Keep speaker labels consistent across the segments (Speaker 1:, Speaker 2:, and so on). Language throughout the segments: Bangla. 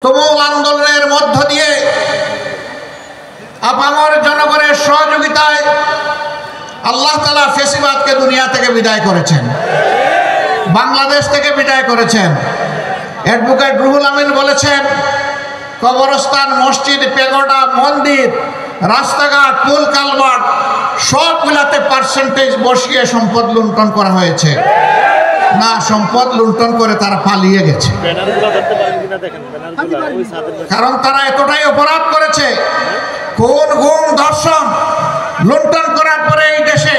Speaker 1: তুমুল আন্দোলনের মধ্য দিয়ে আপামর জনগণের সহযোগিতায় আল্লাহ তাআলা ফেসিবাদকে দুনিয়া থেকে বিদায় করেছেন, বাংলাদেশ থেকে বিদায় করেছেন। অ্যাডভোকেট রুহুল আমিন বলেছেন, কবরস্থান, মসজিদ, পেগোডা, মন্দির, রাস্তাঘাট, পুল কালভার্ট সবগুলাতে পার্সেন্টেজ বসিয়ে সম্পদ লুণ্ঠন করা হয়েছে। না, সম্পদ লুণ্ঠন করে তারা পালিয়ে গেছে, কারণ তারা এতটাই অপরাধ করেছে। খুন, গুম, ধর্ষণ, লুণ্ঠন করার পরে এই দেশে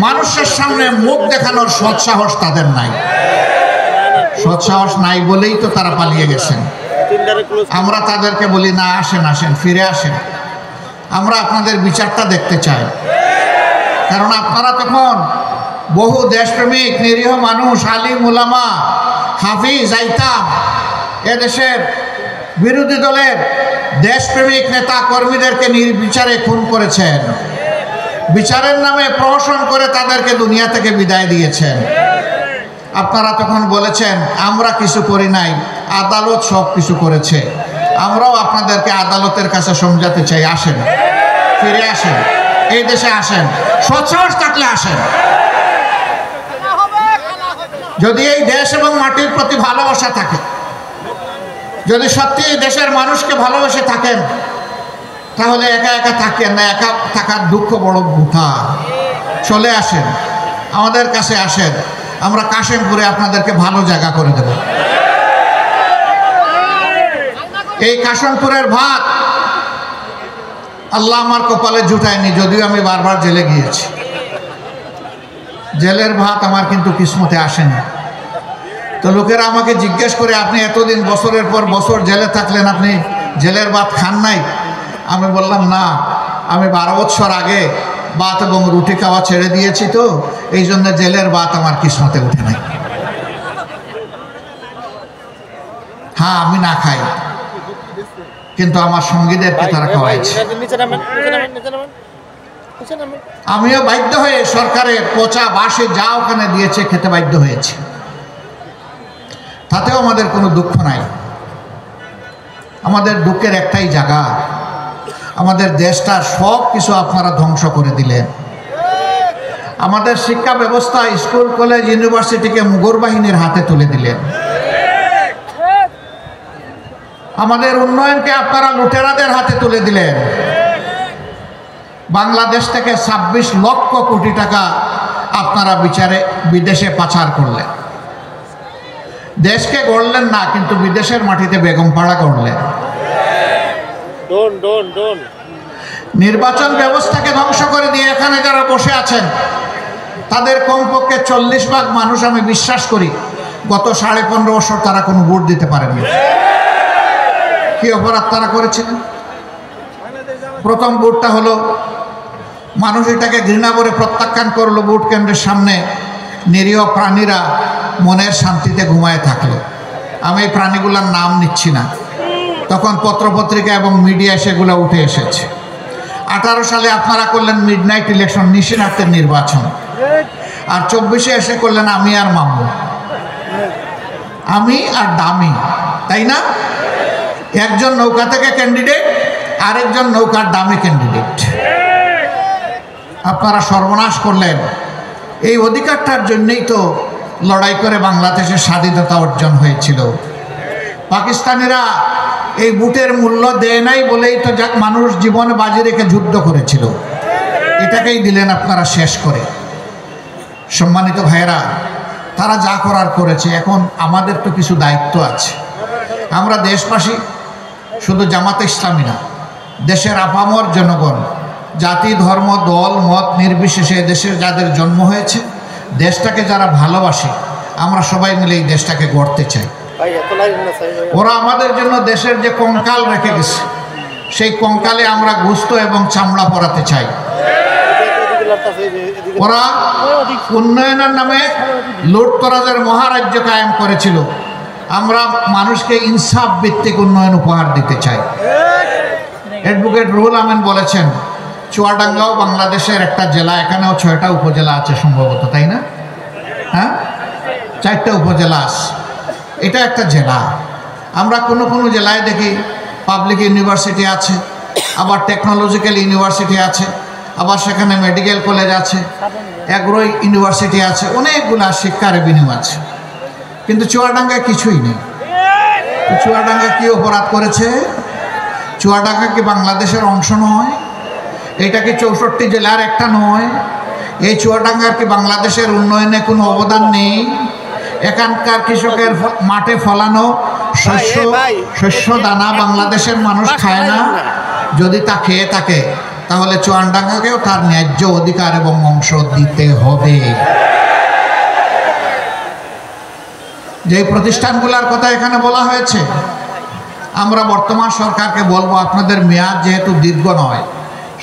Speaker 1: মানুষের সামনে মুখ দেখানোর সৎসাহস তাদের নাই। সৎসাহস নাই বলেই তো তারা পালিয়ে গেছেন। আমরা তাদেরকে বলি, না, আসেন, আসেন, ফিরে আসেন, আমরা আপনাদের বিচারটা দেখতে চাই। কারণ আপনারা তখন বহু দেশপ্রেমিক নিরীহ মানুষ, আলিম, উলামা, হাফিজ, আইতাম, এদেশের বিরোধী দলের দেশপ্রেমিক নেতা কর্মীদেরকে নির্বিচারে খুন করেছেন। বিচারের নামে প্রহসন করে তাদেরকে দুনিয়া থেকে বিদায় দিয়েছেন। আপনারা তখন বলেছেন, আমরা কিছু করি নাই, আদালত সব কিছু করেছে। আমরাও আপনাদেরকে আদালতের কাছে সমঝাতে চাই, আসেন, ফিরে আসেন, এই দেশে আসেন, সৎসাহস থাকলে আসেন। যদি এই দেশ এবং মাটির প্রতি ভালোবাসা থাকে, যদি সত্যি দেশের মানুষকে ভালোবেসে থাকেন, তাহলে একা একা থাকেন না। একা থাকার দুঃখ বড় বৃথা। চলে আসেন, আমাদের কাছে আসেন, আমরা কাশেমপুরে আপনাদেরকে ভালো জায়গা করে দেব। এই কাশেমপুরের ভাত আল্লাহ আমার কপালে জুটায়নি, যদিও আমি বারবার জেলে গিয়েছি। জেলের ভাত আমার কিন্তু কিসমতে আসেনি। তো লোকেরা আমাকে জিজ্ঞেস করে, আপনি এতদিন বছরের পর বছর জেলে থাকলেন, আপনি জেলের ভাত খান নাই? আমি বললাম, না, আমি 12 বছর আগে ভাত এবং রুটি খাওয়া ছেড়ে দিয়েছি, তো এই জন্য জেলের ভাত আমার কিসমতে উঠে নাই। হ্যাঁ, আমি না খাই, কিন্তু আমার সঙ্গীদেরকে তারা খাওয়াইছে। আমিও বাধ্য হয়ে সরকারের পচা বাসে যা ওখানে দিয়েছে খেতে বাধ্য হয়েছি। তাতেও আমাদের কোনো দুঃখ নাই। আমাদের দুঃখের একটাই জায়গা, আমাদের দেশটার সব কিছু আপনারা ধ্বংস করে দিলেন। আমাদের শিক্ষা ব্যবস্থা, স্কুল, কলেজ, ইউনিভার্সিটিকে মুঘল বাহিনীর হাতে তুলে দিলেন। আমাদের উন্নয়নকে আপনারা লুটেরাদের হাতে তুলে দিলেন। বাংলাদেশ থেকে 26 লক্ষ কোটি টাকা আপনারা বিদেশে পাচার করলেন। দেশকে গড়লেন না, কিন্তু বিদেশের মাটিতে বেগমপাড়া গড়লেন। নির্বাচন ব্যবস্থাকে ধ্বংস করে দিয়ে এখানে যারা বসে আছেন, তাদের কমপক্ষে 40% মানুষ, আমি বিশ্বাস করি, গত 15.5 বছর তারা কোনো ভোট দিতে পারেনি। কি অপরাধ তারা করেছিলেন? প্রথম ভোটটা হলো, মানুষ এটাকে ঘৃণা করে প্রত্যাখ্যান করলো। ভোট কেন্দ্রের সামনে নিরীহ প্রাণীরা মনের শান্তিতে ঘুমায় থাকলো। আমি এই প্রাণীগুলোর নাম নিচ্ছি না, তখন পত্রপত্রিকা এবং মিডিয়ায় সেগুলো উঠে এসেছে। 18 সালে আপনারা করলেন মিডনাইট ইলেকশন, নিশিনাথের নির্বাচন, আর 24-এ এসে করলেন আমি আর মামু, আমি আর দামি, তাই না? একজন নৌকা থেকে ক্যান্ডিডেট, আরেকজন নৌকার দামি ক্যান্ডিডেট। আপনারা সর্বনাশ করলেন। এই অধিকারটার জন্যই তো লড়াই করে বাংলাদেশের স্বাধীনতা অর্জন হয়েছিল। পাকিস্তানিরা এই বুটের মূল্য দেয় নাই বলেই তো মানুষ জীবন বাজি রেখে যুদ্ধ করেছিল। এটাকেই দিলেন আপনারা শেষ করে। সম্মানিত ভাইয়েরা, তারা যা করার করেছে, এখন আমাদের তো কিছু দায়িত্ব আছে। আমরা দেশবাসী, শুধু জামাতে ইসলামী না, দেশের আপামর জনগণ, জাতি, ধর্ম, দল, মত নির্বিশেষে দেশের যাদের জন্ম হয়েছে, দেশটাকে যারা ভালোবাসে, আমরা সবাই মিলে এই দেশটাকে গড়তে চাই। ওরা আমাদের জন্য দেশের যে কঙ্কাল রেখে গেছে, সেই কঙ্কালে আমরা গোশত এবং চামড়া পরাতে চাই। ওরা উন্নয়নের নামে লুটতরাজের মহারাজ্য কায়েম করেছিল, আমরা মানুষকে ইনসাফ ভিত্তিক উন্নয়ন উপহার দিতে চাই। অ্যাডভোকেট রুহুল আমিন বলেছেন, চুয়াডাঙ্গাও বাংলাদেশের একটা জেলা, এখানেও 6টা উপজেলা আছে সম্ভবত, তাই না? হ্যাঁ, 4টা উপজেলা আছে, এটা একটা জেলা। আমরা কোনো কোনো জেলায় দেখি পাবলিক ইউনিভার্সিটি আছে, আবার টেকনোলজিক্যাল ইউনিভার্সিটি আছে, আবার সেখানে মেডিকেল কলেজ আছে, এগ্রো ইউনিভার্সিটি আছে, অনেকগুলা শিক্ষার এভিনিউ আছে। কিন্তু চুয়াডাঙ্গায় কিছুই নেই। তো চুয়াডাঙ্গা কি অপরাধ করেছে? চুয়াডাঙ্গা কি বাংলাদেশের অংশ নয়? এটা কি 64 জেলার একটা নয়? এই চুয়াডাঙ্গার কি বাংলাদেশের উন্নয়নে কোনো অবদান নেই? এখানকার কৃষকের মাঠে ফলানো শস্য দানা বাংলাদেশের মানুষ খায় না? যদি তা খেয়ে থাকে তাহলে চুয়াডাঙ্গাকেও তার ন্যায্য অধিকার এবং অংশ দিতে হবে। যে প্রতিষ্ঠানগুলোর কথা এখানে বলা হয়েছে, আমরা বর্তমান সরকারকে বলবো, আপনাদের মেয়াদ যেহেতু দীর্ঘ নয়,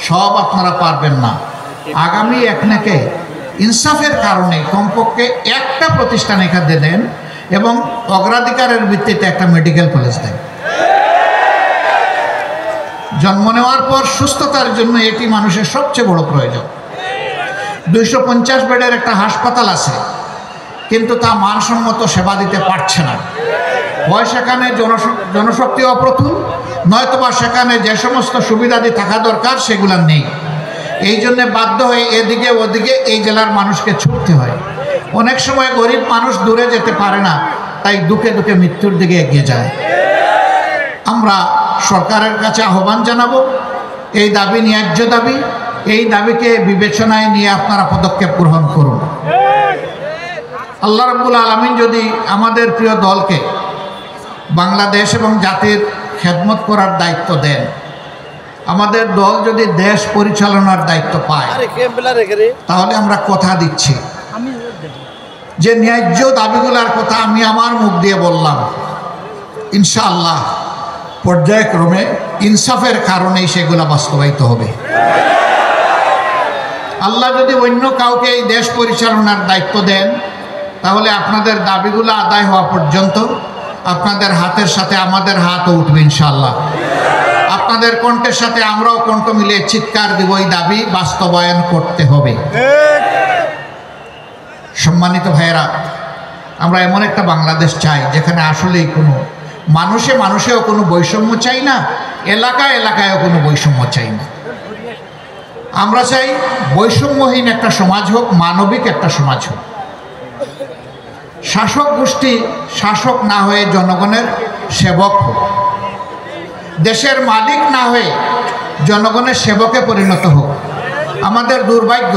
Speaker 1: সব আপনারা পারবেন না। আগামী একনেকে ইনসাফের কারণে কমপক্ষে একটা প্রতিষ্ঠান এখানে দেন এবং অগ্রাধিকারের ভিত্তিতে একটা মেডিকেল কলেজ দেন। জন্ম নেওয়ার পর সুস্থতার জন্য এটি মানুষের সবচেয়ে বড় প্রয়োজন। 250 বেডের একটা হাসপাতাল আছে, কিন্তু তা মানসম্মত সেবা দিতে পারছে না। হয় সেখানে জনশক্তি অপ্রতুল, নয়তোবা সেখানে যে সমস্ত সুবিধাদি থাকা দরকার সেগুলো নেই। এই জন্য বাধ্য হয়ে এদিকে ওদিকে এই জেলার মানুষকে ছুটতে হয়। অনেক সময় গরিব মানুষ দূরে যেতে পারে না, তাই দুঃখে দুঃখে মৃত্যুর দিকে এগিয়ে যায়। আমরা সরকারের কাছে আহ্বান জানাবো, এই দাবি ন্যায্য দাবি, এই দাবিকে বিবেচনায় নিয়ে আপনারা পদক্ষেপ গ্রহণ করুন। আল্লাহ রাব্বুল আলামিন যদি আমাদের প্রিয় দলকে বাংলাদেশ এবং জাতির খেদমত করার দায়িত্ব দেন, আমাদের দল যদি দেশ পরিচালনার দায়িত্ব পায়, তাহলে আমরা কথা দিচ্ছি যে ন্যায্য দাবিগুলোর কথা আমি আমার মুখ দিয়ে বললাম, ইনশাআল্লাহ পর্যায়ক্রমে ইনসাফের কারণেই সেগুলো বাস্তবায়িত হবে। আল্লাহ যদি অন্য কাউকে এই দেশ পরিচালনার দায়িত্ব দেন, তাহলে আপনাদের দাবিগুলো আদায় হওয়া পর্যন্ত আপনাদের হাতের সাথে আমাদের হাতও উঠবে ইনশাআল্লাহ। আপনাদের কণ্ঠের সাথে আমরাও কণ্ঠ মিলিয়ে চিৎকার দিব, এই দাবি বাস্তবায়ন করতে হবে। সম্মানিত ভাইয়েরা, আমরা এমন একটা বাংলাদেশ চাই যেখানে আসলেই কোনো মানুষেও কোনো বৈষম্য চাই না, এলাকায়ও কোনো বৈষম্য চাই না। আমরা চাই বৈষম্যহীন একটা সমাজ হোক, মানবিক একটা সমাজ হোক। শাসক গোষ্ঠী শাসক না হয়ে জনগণের সেবক হোক, দেশের মালিক না হয়ে জনগণের সেবকে পরিণত হোক। আমাদের দুর্ভাগ্য,